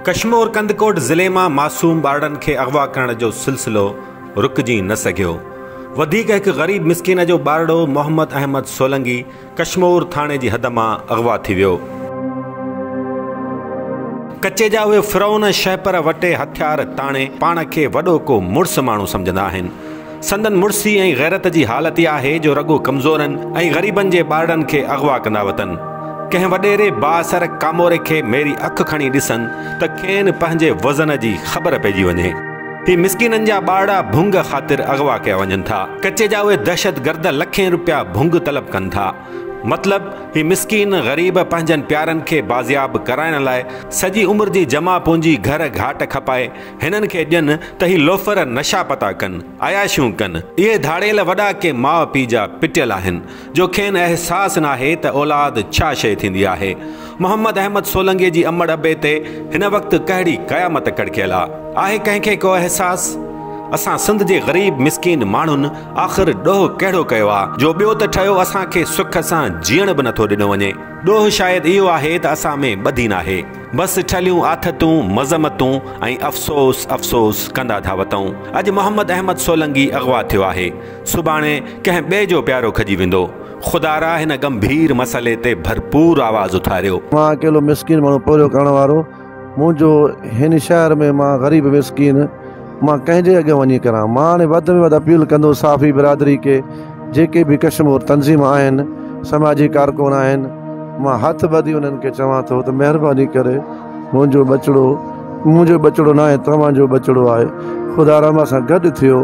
कश्मीर कंदकोट ज़िले में मासूम ॿारनि खे अगवा करण जो सिलसिलो रुकजी न सघियो। वधीक हिकु ग़रीब मिस्किन जो ॿारड़ो मोहम्मद अहमद सोलंगी कश्मीर थाणे जी हद मां अगवा थी वियो। कच्चे जा उहे फिरौन शहपर वटे हथियार ताणे पाण खे वॾो को मुड़स माण्हू सम्झंदा आहिनि। संदन मुड़सी ऐं गैरत जी हालत इहा आहे जो रगो कमज़ोरनि ऐं ग़रीबनि जे ॿारनि खे अगवा कंदा वतनि। कंहिं वॾेरे बासर कामोरे खे मेरी अख खणी ॾिसनि त खेनि पंहिंजे वज़न जी ख़बर पइजी वञे। ही मिस्किननि जा ॿारड़ा भुंग ख़ातिर अगवा कया वञनि था। कच्चे जा उहे दहशतगर्द लखें रुपया भुंग तलब कनि था। मतलब ही मिस्किन ग़रीब पंहिंजनि प्यारनि खे बाज़ियाब कराइण लाइ सॼी उमिरि जी जमा पूंजी घर घाट खपाए हिननि खे ॾियनि त ही लोफर नशा पता कनि, अयाशियूं कनि। इहे धाड़ेल वॾा के माउ पीउ जा पिटियल आहिनि जो खेनि अहसासु नाहे त औलाद छा शइ थींदी आहे। मोहम्मद अहमद सोलंगी जी अमड़ अबे ते हिन वक़्तु कहिड़ी क़यामत कड़कियल आहे कंहिंखे को अहसासु? असां सिंध जे ग़रीब मिस्किन माण्हुनि आख़िर ॾोह कहिड़ो कयो आहे जो ॿियो त ठहियो असांखे सुख सां जीअण बि नथो ॾिनो वञे। ॾोह शायदि इहो आहे त असां में ॿधी नाहे, बसि ठलियूं आथतूं मज़मतूं ऐं अफ़सोस अफ़सोस कंदा था वतऊं। अॼु मोहम्मद अहमद सोलंगी अगवा थियो आहे, सुभाणे कंहिं ॿिए जो प्यारो खजी वेंदो। ख़ुदारा हिन गंभीर मसइले ते भरपूर आवाज़ उथारियो। मां अकेलो मिस्किन माण्हू पूरो करण वारो, मुंहिंजो हिन शहर में मां ग़रीब मिस्किन मां कंहिंजे अॻियां वञी करां। मां हाणे वधि में वधि अपील कंदो साफ़ी बिरादरी के, जेके बि कश्मीर तंज़ीम आहिनि, समाजी कारकुन आहिनि, मां हथ ॿधी उन्हनि खे चवां थो त महिरबानी करे मुंहिंजो बचिड़ो न आहे, तव्हांजो बचिड़ो आहे। ख़ुदा राम सां गॾु थियो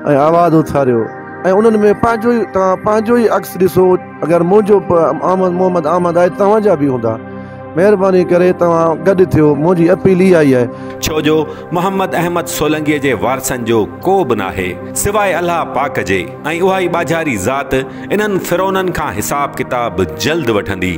ऐं आवाज़ उथारियो ऐं उन्हनि में पंहिंजो ई अक्स ॾिसो। अगरि मुंहिंजो मोहम्मद अहमद आहे, तव्हांजा बि हूंदा। महिरबानी करे तव्हां गॾु थियो, मुंहिंजी अपील ई आई आहे। छो जो मोहम्मद अहमद सोलंगी जे वारसनि जो को बि नाहे सिवाय अल्लाह पाक जे, ऐं उहा ई बाजारी ज़ात इन्हनि फिरौननि खां हिसाब किताब जल्द वठंदी,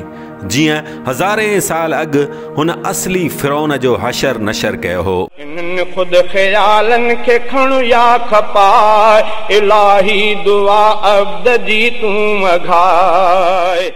जीअं हज़ारे साल अॻु हुन असली फिरौन जो हशर नशर कयो हो। इन्हनि खुद ख़यालनि खे खणु या खपाए, इलाही दुआ अब्द जी तूं मघाए।